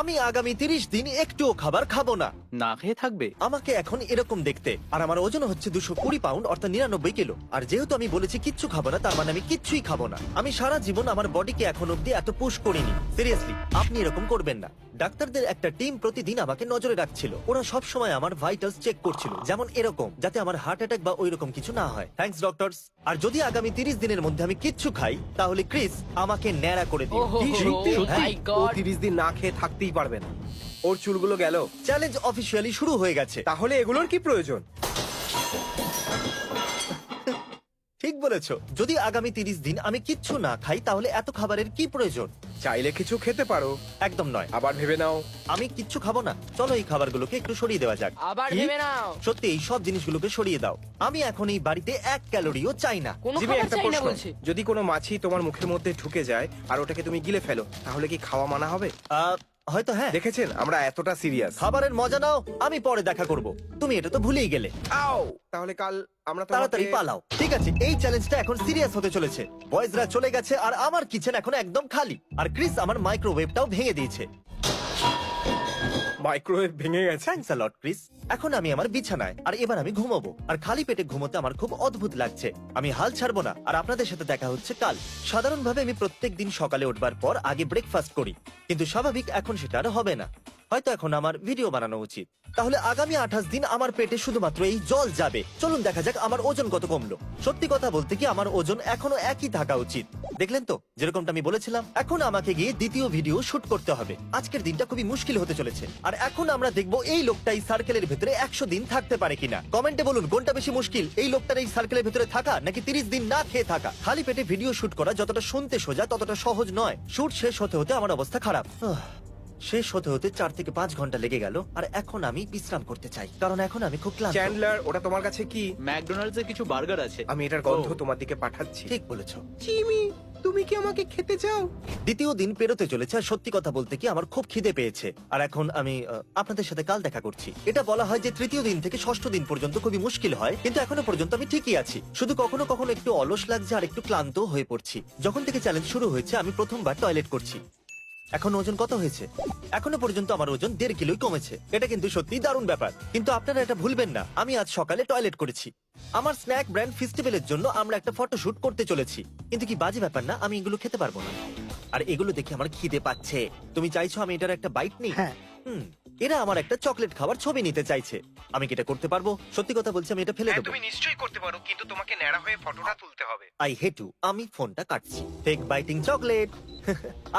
আমি আগামী 30 দিন একটুও খাবার খাবো না। না খেয়ে থাকবে? আমাকে এখন এরকম দেখতে, আর আমার ওজন হচ্ছে 220 পাউন্ড অর্থাৎ 99 কিলো। আর যেহেতু আমি বলেছি কিচ্ছু খাবো না, তার মানে আমি কিচ্ছুই খাবো না। আমি সারা জীবন আমার বডিকে এখন অব্দি এত পুশ করিনি। সিরিয়াসলি, আপনি এরকম করবেন না। ডাক্তারদের একটা টিম প্রতিদিন আমাকে নজরে রাখছিল। ওরা সব সময় আমার ভাইটালস চেক করছিল, যেমন এরকম, যাতে আমার হার্ট অ্যাটাক বা ওইরকম কিছু না হয়। Thanks doctors. আর যদি আগামী 30 দিনের মধ্যে আমি কিচ্ছু খাই, তাহলে ক্রিস আমাকে ন্যাড়া করে দিও। ওহো, কি সত্যি? my O God! 30 দিন না খেয়ে থাকতেই পারবে না। ওর চুলগুলো গেল, চ্যালেঞ্জ অফিসিয়ালি শুরু হয়ে গেছে। তাহলে এগুলোর কি প্রয়োজন? ঠিক বলেছো, যদি আগামী 30 দিন আমি কিচ্ছু না খাই, তাহলে এত খাবারের কি প্রয়োজন? চাইলে কিছু খেতে পারো, একদম নয়। আবার ভেবে নাও। আমি কিচ্ছু খাবো না। চলো এই খাবারগুলোকে একটু সরিয়ে দেওয়া যাক। আবার কি? ভেবে নাও। সত্যি এই সব জিনিসগুলোকে সরিয়ে দাও। আমি এখন এই বাড়িতে 1 ক্যালোরিও চাই না। কোনো জিমি, খাবার একটা চাই না প্রশ্ন, বলছে। যদি কোনো মাছি তোমার মুখের মধ্যে ঢুকে যায় আর ওটাকে তুমি গিলে ফেলো, তাহলে কি খাওয়া মানা হবে? হয়তো হ্যাঁ। দেখেছেন আমরা এতটা সিরিয়াস। খাবারের মজা নাও, আমি পরে দেখা করব। তুমি এটা তো ভুলেই গেলে। আও, তাহলে কাল আমরা তাড়াতাড়ি তোমাকে- পালাও। ঠিক আছে, এই চ্যালেঞ্জটা এখন সিরিয়াস হতে চলেছে। বয়েজরা চলে গেছে আর আমার কিচেন এখন একদম খালি। আর ক্রিস আমার মাইক্রোওয়েভটাও ভেঙে দিয়েছে। মাইক্রোওয়েভ ভেঙে গেছে। Thanks a lot Chris. এখন আমি আমার বিছানায়, আর এবার আমি ঘুমাবো। আর খালি পেটে ঘুমোতে আমার খুব অদ্ভুত লাগছে। আমি হাল ছাড়বো না, আর আপনাদের সাথে দেখা হচ্ছে কাল। সাধারণভাবে আমি প্রত্যেকদিন সকালে উঠবার পর আগে ব্রেকফাস্ট করি, কিন্তু স্বাভাবিক এখন সেটা আর হবে না। হয়তো এখন আমার ভিডিও বানানো উচিত। তাহলে আগামী 28 দিন আমার পেটে শুধুমাত্র এই জল যাবে। চলুন দেখা যাক আমার ওজন কত কমলো। সত্যি কথা বলতে কি, আমার ওজন এখনো একই থাকা উচিত। দেখলেন তো, যেরকমটা আমি বলেছিলাম। এখন আমাকে গিয়ে দ্বিতীয় ভিডিও শুট করতে হবে। আজকের দিনটা খুবই মুশকিল হতে চলেছে। আর এখন আমরা দেখবো এই লোকটা এই সার্কেলের ভেতরে 100 দিন থাকতে পারে কিনা। কমেন্টে বলুন কোনটা বেশি মুশকিল, এই লোকটার এই সার্কেলের ভেতরে থাকা নাকি 30 দিন না খেয়ে থাকা। খালি পেটে ভিডিও শুট করা যতটা শুনতে সোজা, ততটা সহজ নয়। শুট শেষ হতে হতে আমার অবস্থা খারাপ। শেষ হতে হতে 4 থেকে 5 ঘন্টা লেগে গেল। আর এখন আমি বিশ্রাম করতে চাই, কারণ এখন আমি খুব ক্লান্ত। চ্যান্ডলার, ওটা তোমার কাছে কি? ম্যাকডোনাল্ডস এর কিছু বার্গার আছে। আমি এটার গন্ধ ও। তোমার দিকে পাঠাচ্ছি। ঠিক বলেছো। জিমি, তুমি কি আমাকে খেতে চাও? দ্বিতীয় দিন পেরোতে চলেছে, আর সত্যি কথা বলতে কি আমার খুব খিদে পেয়েছে। আর এখন আমি আপনাদের সাথে কাল দেখা করছি। এটা বলা হয় যে তৃতীয় দিন থেকে ষষ্ঠ দিন পর্যন্ত খুবই মুশকিল হয়, কিন্তু এখনো পর্যন্ত আমি ঠিকই আছি। শুধু কখনো কখনো একটু অলস লাগছে আর একটু ক্লান্ত হয়ে পড়ছি। যখন থেকে চ্যালেঞ্জ শুরু হয়েছে আমি প্রথমবার টয়লেট করছি। এখন ওজন কত হয়েছে? এখনো পর্যন্ত আমার ওজন 1.5 কিলোই কমেছে। এটা কিন্তু সত্যি দারুণ ব্যাপার। কিন্তু আপনারা এটা ভুলবেন না, আমি আজ সকালে টয়লেট করেছি। আমার স্ন্যাক ব্র্যান্ড ফেস্টিভ্যালের জন্য আমরা একটা ফটোশুট করতে চলেছি। কিন্তু কি বাজে ব্যাপার না, আমি এগুলো খেতে পারবো না। আর এগুলো দেখে আমার খিদে পাচ্ছে। তুমি চাইছো আমি এটার একটা বাইট নিই? হ্যাঁ। এরা আমার একটা চকলেট খাবার ছবি নিতে চাইছে। আমি কি এটা করতে পারবো? সত্যি কথা বলছি, আমি এটা ফেলে হ্যাঁ, দেবো। তুমি নিশ্চয়ই করতে পারো, কিন্তু তোমাকে ন্যাড়া হয়ে ফটোটা তুলতে হবে। I hate you. আমি ফোনটা কাটছি। Fake biting chocolate.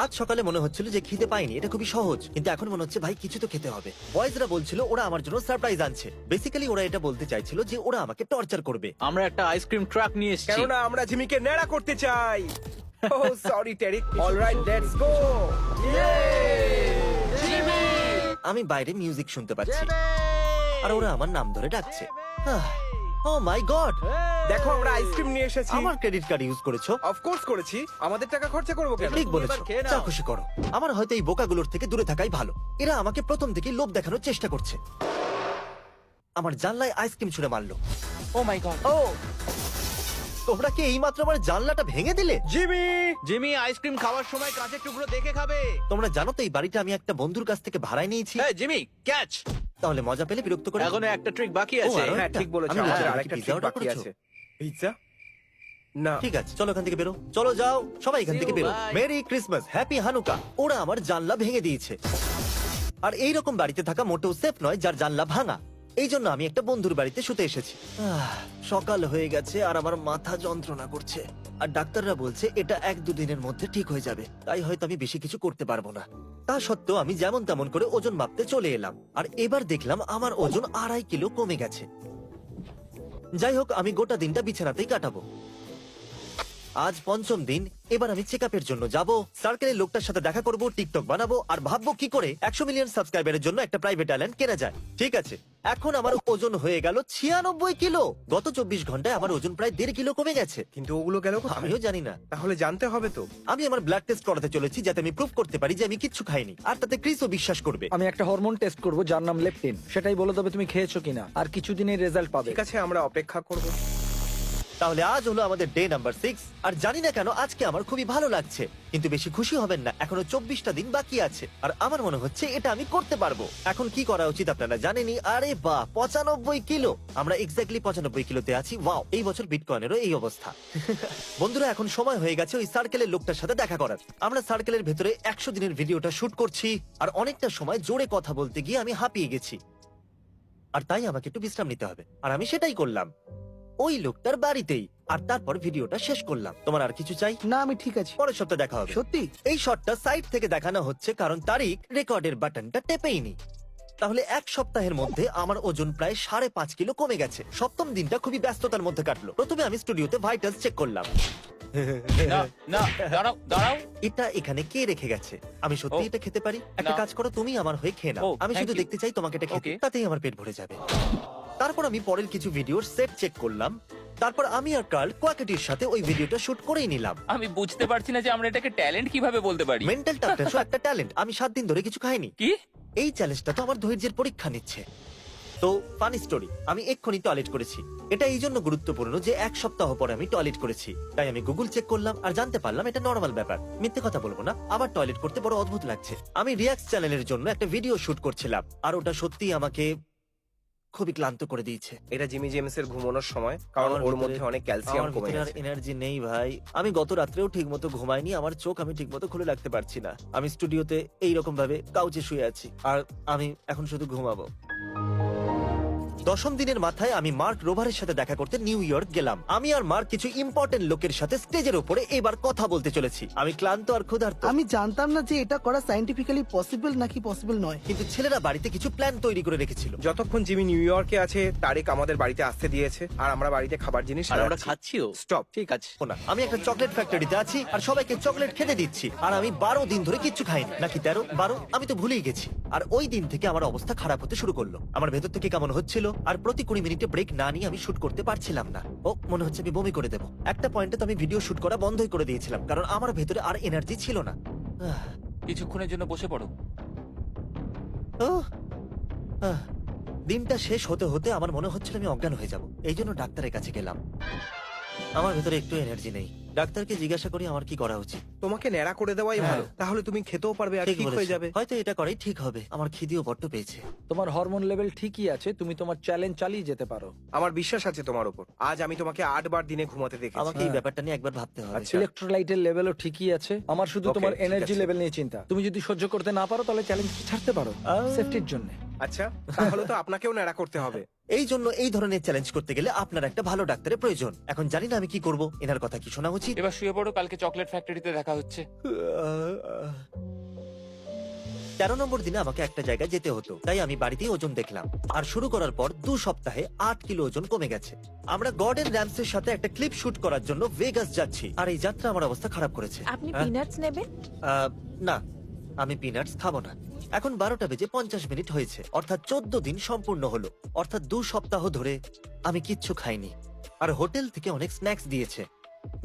আজ সকালে মনে হচ্ছিল যে খিদে পাইনি, এটা খুবই সহজ। কিন্তু এখন মনে হচ্ছে ভাই কিছু তো খেতে হবে। বয়েজরা বলছিল ওরা আমার জন্য সারপ্রাইজ আনছে। বেসিক্যালি ওরা এটা বলতে চাইছিল যে ওরা আমাকে টর্চার করবে। আমরা একটা আইসক্রিম ট্রাক নিয়ে এসেছি। কেননা আমরা জিমিকে ন্যাড়া করতে চাই। ও সরি টেরিক। Alright, let's go. আমি বাইরে মিউজিক শুনতে পাচ্ছি, আর ওরা আমার নাম ধরে ডাকছে। ও মাই গড! দেখো, আমরা আইসক্রিম নিয়ে এসেছি। আমার ক্রেডিট কার্ড ইউজ করেছো? অফকোর্স করেছি। আমাদের টাকা খরচা করবো কেন? ঠিক বলেছো, এবার খেয়ে নাও। যা খুশি করো। আমার হয়তো এই বোকাগুলোর থেকে দূরে থাকাই ভালো। এরা আমাকে প্রথম থেকেই লোভ দেখানোর চেষ্টা করছে। আমার জানলায় আইসক্রিম ছুঁড়ে মারলো। ও মাই গড। ও, তোমরা কি এইমাত্র আমার জানলাটা ভেঙে দিলে? জিমি, জিমি আইসক্রিম খাওয়ার সময় কাঁচের টুকরো দেখে খাবে। তোমরা জানো তো এই বাড়িটা আমি একটা বন্ধুর কাছ থেকে ভাড়ায় নিয়েছি। হ্যাঁ জিমি, ক্যাচ। তাহলে মজা পেলে বিরক্ত করে। এখনো একটা ট্রিক বাকি ও, আছে। আরো হ্যাঁ একটা? ঠিক বলেছো। আমি আমাদের বলছিলাম, আরেকটা কি ট্রিক পিৎজা বাকি অর্ডার আছে। পিৎজা? না। ঠিক আছে, চলো এখান থেকে বেরো। চলো যাও, সবাই এখান See থেকে you, বেরো। bye. Merry Christmas, happy Hanukkah. ওরা আমার জানলা ভেঙে দিয়েছে। আর এইরকম বাড়িতে থাকা মোটেও সেফ নয় যার জানলা ভাঙা। এই জন্য আমি একটা বন্ধুর বাড়িতে শুতে এসেছি। সকাল হয়ে গেছে আর আমার মাথা যন্ত্রণা করছে। আর ডাক্তাররা বলছে এটা 1-2 দিনের মধ্যে ঠিক হয়ে যাবে। তাই হয়তো আমি বেশি কিছু করতে পারবো না। তা সত্ত্বেও আমি যেমন তেমন করে ওজন মাপতে চলে এলাম। আর এবার দেখলাম আমার ওজন 2.5 কিলো কমে গেছে। যাই হোক, আমি গোটা দিনটা বিছানাতেই কাটাবো। আজ 5ম দিন। এবার আমি চেক আপের জন্য যাব, সার্কেলের লোকটার সাথে দেখা করব, টিকটক বানাবো, আর ভাববো কি করে 100 মিলিয়ন সাবস্ক্রাইবারের জন্য একটা প্রাইভেট আইল্যান্ড কেনা যায়। ঠিক আছে, এখন আমার ওজন হয়ে গেল 96 কিলো। গত 24 ঘন্টায় আমার ওজন প্রায় 1.5 কিলো কমে গেছে। কিন্তু ওগুলো গেল কোথায়? আমিও জানি না। তাহলে জানতে হবে তো। আমি আমার ব্লাড টেস্ট করাতে চলেছি, যাতে আমি প্রুভ করতে পারি যে আমি কিচ্ছু খাইনি। আর তাতে ক্রিসও বিশ্বাস করবে। আমি একটা হরমোন টেস্ট করব যার নাম লেপটিন। সেটাই বলে দেবে তুমি খেয়েছো কিনা, আর কিছুদিনের রেজাল্ট পাবে। ঠিক আছে, আমরা অপেক্ষা করব। তাহলে আজ হলো আমাদের ডে নাম্বার 6 আর জানি না কেন আজকে আমার খুবই ভালো লাগছে, কিন্তু বেশি খুশি হবেন না, এখনো 24টা দিন বাকি আছে আর আমার মনে হচ্ছে এটা আমি করতে পারবো। এখন কি করা উচিত আপনারা জানেনই। আরে বাহ, 95 কিলো, আমরা এক্স্যাক্টলি 95 কিলোতে আছি। ওয়াও, এই বছর বিটকয়েনেরও এই অবস্থা। বন্ধুরা, এখন সময় হয়ে গেছে ওই সার্কেলের লোকটার সাথে দেখা করার। আমরা সার্কেলের ভেতরে 100 দিনের ভিডিওটা শুট করছি আর অনেকটা সময় জোরে কথা বলতে গিয়ে আমি হাঁপিয়ে গেছি, আর তাই আমাকে একটু বিশ্রাম নিতে হবে, আর আমি সেটাই করলাম ওই লোকটার বাড়িতেই। আর তারপর ভিডিওটা শেষ করলাম। তোমার আর কিছু চাই? না, আমি ঠিক আছি। পরের সপ্তাহে দেখা হবে। সত্যি? এই শটটা সাইড থেকে দেখানো হচ্ছে কারণ তারিখ রেকর্ডের বাটনটা টেপেইনি। তাহলে এক সপ্তাহের মধ্যে আমার ওজন প্রায় 5.5 কিলো কমে গেছে। সপ্তম দিনটা খুবই ব্যস্ততার মধ্যে কাটলো। প্রথমে আমি স্টুডিওতে ভাইটালস চেক করলাম। না না, দাঁড়াও দাঁড়াও। এটা এখানে কে রেখে গেছে? আমি সত্যি ও, এটা খেতে পারি? একটা না। কাজ করো, তুমি আমার হয়ে খেয়ে নাও। ও, আমি thank শুধু you. দেখতে চাই তোমাকে এটা খেতে, Okay. তাতেই আমার পেট ভরে যাবে। তারপর আমি পরের কিছু ভিডিওর সেট চেক করলাম। তারপর আমি আর কার্ল কোয়াকেটির সাথে ওই ভিডিওটা শুট করেই নিলাম। আমি বুঝতে পারছি না যে আমরা এটাকে ট্যালেন্ট কিভাবে বলতে পারি। মেন্টাল টাফনেসও একটা ট্যালেন্ট। আমি 7 দিন ধরে কিছু খাইনি। কি? এই চ্যালেঞ্জটা তো আমার ধৈর্যের পরীক্ষা নিচ্ছে। তো ফানি স্টোরি, আমি এক্ষুনি টয়লেট করেছি। এটা এই জন্য গুরুত্বপূর্ণ যে এক সপ্তাহ পরে আমি টয়লেট করেছি, তাই আমি গুগল চেক করলাম আর জানতে পারলাম এটা নর্মাল ব্যাপার। মিথ্যে কথা বলবো না, আমার টয়লেট করতে বড় অদ্ভুত লাগছে। আমি রিয়াক্ট চ্যানেলের জন্য একটা ভিডিও শুট করছিলাম আর ওটা সত্যিই আমাকে খুবই ক্লান্ত করে দিয়েছে। এটা জিমি জেমসের ঘুমানোর সময়, কারণ আমার ওর ভিতরে- মধ্যে অনেক ক্যালসিয়াম আমার কমে ভিতরে আর গেছে। এনার্জি নেই ভাই। আমি গত রাত্রেও ঠিকমতো ঘুমাইনি, আমার চোখ আমি ঠিকমতো খুলে রাখতে পারছি না। আমি স্টুডিওতে এইরকম ভাবে কাউচে শুয়ে আছি আর আমি এখন শুধু ঘুমাবো। 10ম দিনের মাথায় আমি মার্ক রোভারের সাথে দেখা করতে নিউ ইয়র্ক গেলাম। আমি আর মার্ক কিছু ইম্পর্টেন্ট লোকের সাথে স্টেজের উপরে এবার কথা বলতে চলেছি। আমি ক্লান্ত আর ক্ষুধার্ত, আমি জানতাম না যে এটা করা সাইন্টিফিক্যালি পসিবল নাকি পসিবল নয়। কিন্তু ছেলেরা বাড়িতে কিছু প্ল্যান তৈরি করে রেখেছিল। যতক্ষণ জিমি নিউ ইয়র্কে আছে, তারেক আমাদের বাড়িতে আসতে দিয়েছে আর আমরা বাড়িতে খাবার জিনিস আর আমরা খাচ্ছিও। স্টপ। ঠিক আছে। না, আমি একটা চকলেট ফ্যাক্টরিতে আছি আর সবাইকে চকলেট খেতে দিচ্ছি, আর আমি 12 দিন ধরে কিচ্ছু খাইনি, নাকি 13-12, আমি তো ভুলেই গেছি। আর ওই দিন থেকে আমার অবস্থা খারাপ হতে শুরু করলো। আমার ভেতর থেকে কেমন হচ্ছিল, আর প্রতি 20 মিনিটে ব্রেক না নিয়ে আমি শুট করতে পারছিলাম না। ও মনে হচ্ছে আমি বমি করে দেবো। একটা পয়েন্টে তো আমি ভিডিও শুট করা বন্ধই করে দিয়েছিলাম, কারণ আমার ভেতরে আর এনার্জি ছিল না। কিছুক্ষণের জন্য বসে পড়ো। ওহ, আহ, দিনটা শেষ হতে হতে আমার মনে হচ্ছিল আমি অজ্ঞান হয়ে যাব। এই জন্য ডাক্তারের কাছে গেলাম। আমার ভেতরে একটু এনার্জি নেই। ডাক্তারকে জিজ্ঞাসা করি আমার কি করা উচিত। তোমাকে ন্যাড়া করে দেওয়াই হ্যাঁ। ভালো, তাহলে তুমি খেতেও পারবে আর ঠিক ঠিক হয়ে বলেছো। যাবে। হয়তো এটা করাই ঠিক হবে। আমার খিদেও বড্ড পেয়েছে। তোমার হরমোন লেভেল ঠিকই আছে, তুমি তোমার চ্যালেঞ্জ চালিয়ে যেতে পারো। আমার বিশ্বাস আছে তোমার উপর। আজ আমি তোমাকে 8 বার দিনে ঘুমাতে দেখেছি। আমাকে এই ব্যাপারটা নিয়ে একবার ভাবতে হবে। আচ্ছা। ইলেকট্রোলাইটের লেভেলও ঠিকই আছে। আমার শুধু Okay, তোমার ঠিক এনার্জি আছে। লেভেল নিয়ে চিন্তা। তুমি যদি সহ্য করতে না পারো তাহলে চ্যালেঞ্জ ছাড়তে পারো, সেফটির জন্য। আচ্ছা, তাহলে তো আপনাকেও ন্যাড়া করতে হবে। এই জন্য এই ধরনের চ্যালেঞ্জ করতে গেলে আপনার একটা ভালো ডাক্তারের প্রয়োজন। এখন জানি না আমি কি করব। এনার কথা কি শোনা উচিত? এবার শুয়ে পড়ো, কালকে চকলেট ফ্যাক্টরিতে দেখা হচ্ছে। 13 নম্বর দিনে আমাকে একটা জায়গায় যেতে হতো, তাই আমি বাড়িতেই ওজন দেখলাম। আর শুরু করার পর 2 সপ্তাহে 8 কিলো ওজন কমে গেছে। আমরা গর্ডেন র্যামসের সাথে একটা ক্লিপ শুট করার জন্য ভেগাস যাচ্ছি, আর এই যাত্রা আমার অবস্থা খারাপ করেছে। আপনি হ্যাঁ? পিনাটস নেবেন? না, আমি পিনাটস খাবো না। এখন 12টা বেজে 50 মিনিট হয়েছে, অর্থাৎ 14 দিন সম্পূর্ণ হলো। অর্থাৎ 2 সপ্তাহ ধরে আমি কিচ্ছু খাইনি। আর হোটেল থেকে অনেক স্ন্যাক্স দিয়েছে।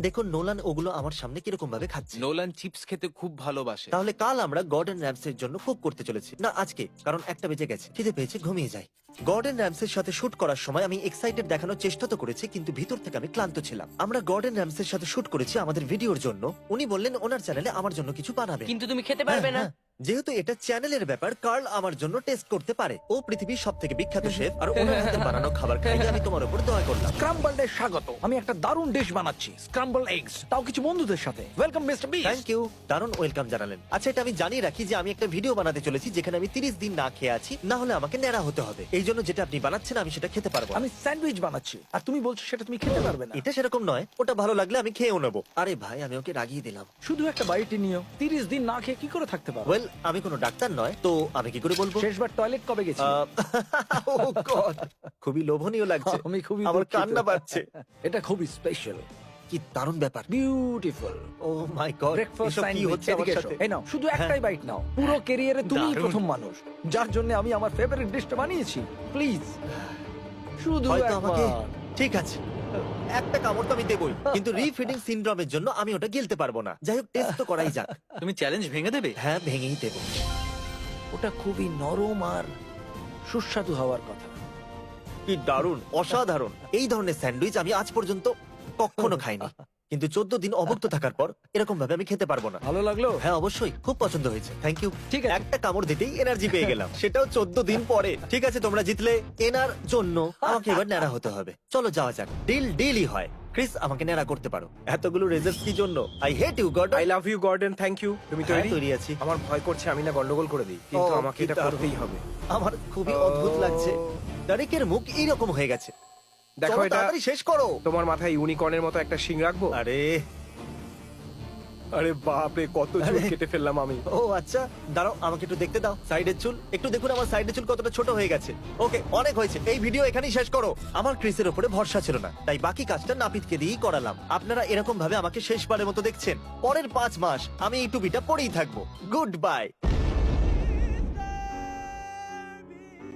দেখুন নোলান ওগুলো আমার সামনে কিরকম ভাবে খাচ্ছে। নোলান চিপস খেতে খুব ভালোবাসে। তাহলে কাল আমরা গর্ডেন র্যামসের জন্য কুক করতে চলেছি। না আজকে, কারণ 1টা বেজে গেছে, খিদে পেয়েছে, ঘুমিয়ে যাই। গর্ডেন র্যামসের সাথে শুট করার সময় আমি এক্সাইটেড দেখানোর চেষ্টা তো করেছি, কিন্তু ভিতর থেকে আমি ক্লান্ত ছিলাম। আমরা গর্ডেন র্যামসের সাথে শুট করেছি আমাদের ভিডিওর জন্য। উনি বললেন ওনার চ্যানেলে আমার জন্য কিছু বানাবে। কিন্তু তুমি খেতে পারবে না। হ্যাঁ, যেহেতু এটা চ্যানেলের ব্যাপার, কার্ল আমার জন্য টেস্ট করতে পারে। ও পৃথিবীর সবথেকে বিখ্যাত শেফ, আর ওনার হাতের বানানো খাবার খাইয়ে আমি তোমার উপর দয়া করলাম। স্ক্রাম্বলড এর স্বাগত। আমি একটা দারুণ ডিশ বানাচ্ছি, স্ক্রাম্বল এগস, তাও কিছু বন্ধুদের সাথে। Welcome mister Beast. Thank you, দারুণ ওয়েলকাম জানালেন। আচ্ছা, এটা আমি জানিয়ে রাখি যে আমি একটা ভিডিও বানাতে চলেছি যেখানে আমি 30 দিন না খেয়ে আছি, না হলে আমাকে ন্যাড়া হতে হবে। এই জন্য যেটা আপনি বানাচ্ছেন আমি সেটা খেতে পারবো না। আমি স্যান্ডউইচ বানাচ্ছি আর তুমি বলছো সেটা তুমি খেতে পারবে না। এটা সেরকম নয়, ওটা ভালো লাগলে আমি খেয়েও নেবো। আরে ভাই, আমি ওকে রাগিয়ে দিলাম। শুধু একটা বাইটই নিও। 30 দিন না খেয়ে কি করে থাকতে পারো? ওয়েল, আমি কোনো ডাক্তার নয়, তো আমি কি করে বলবো? শেষবার টয়লেট কবে গেছি? Oh God, খুবই লোভনীয় লাগছে। আমি খুবই আমার দুঃখিত। কান্না পাচ্ছে। এটা খুবই স্পেশাল, কি দারুণ ব্যাপার। বিউটিফুল। ও মাই গড, ব্রেকফাস্ট কি হচ্ছে আমার সাথে? এই নাও, শুধু একটাই বাইট নাও। পুরো ক্যারিয়ারে তুমিই দারুণ। প্রথম মানুষ যার জন্য আমি আমার ফেভারিট ডিশটা বানিয়েছি। প্লিজ শুধু হয়তো আমাকে, একবার। ঠিক আছে, একটা কামড় তো আমি দেবই, কিন্তু রিফিডিং সিনড্রোমের জন্য আমি ওটা গিলতে পারবো না। যাই হোক, টেস্ট তো করাই যাক। তুমি চ্যালেঞ্জ ভেঙে দেবে? হ্যাঁ, ভেঙেই দেবো। ওটা খুবই নরম আর সুস্বাদু হওয়ার কথা। কি দারুণ, অসাধারণ। এই ধরনের স্যান্ডউইচ আমি আজ পর্যন্ত কখনো খাইনি কিন্তু 14 দিন অভুক্ত থাকার পর এরকম ভাবে আমি খেতে পারবো না। ভালো লাগলো? হ্যাঁ অবশ্যই, খুব পছন্দ হয়েছে, থ্যাংক ইউ। ঠিক আছে। একটা কামড় দিতেই এনার্জি পেয়ে গেলাম, সেটাও 14 দিন পরে। ঠিক আছে, তোমরা জিতলে। এনার জন্য আমাকে এবার ন্যাড়া হতে হবে। চলো যাওয়া যাক, ডিলই হয়। ক্রিস, আমাকে ন্যাড়া করতে পারো। এতগুলো রেজার্স কি জন্য? I hate you God. I love you Gordon, thank you. তুমি তৈরি? তৈরি আছি। আমার ভয় করছে আমি না গন্ডগোল করে দিই, কিন্তু ও, আমাকে কি এটা দারুণ। করতেই হবে। আমার খুবই অদ্ভুত লাগছে। তারিকের মুখ এইরকম হয়ে গেছে। দেখো চলো এটা, তাড়াতাড়ি শেষ করো। তোমার মাথায় ইউনিকর্নের মতো একটা শিং রাখবো। আরে আরে বাপরে, কত চুল আরে। কেটে ফেললাম আমি। ও আচ্ছা, দাঁড়াও, আমাকে একটু দেখতে দাও সাইডের চুল। একটু দেখুন আমার সাইডের চুল কতটা ছোট হয়ে গেছে। ওকে, অনেক হয়েছে, এই ভিডিও এখানেই শেষ করো। আমার ক্রিসের উপরে ভরসা ছিল না, তাই বাকি কাজটা নাপিতকে দিয়েই করালাম। আপনারা এরকম ভাবে আমাকে শেষবারের মতো দেখছেন। পরের 5 মাস আমি এই টুপিটা পরেই থাকবো। Good bye.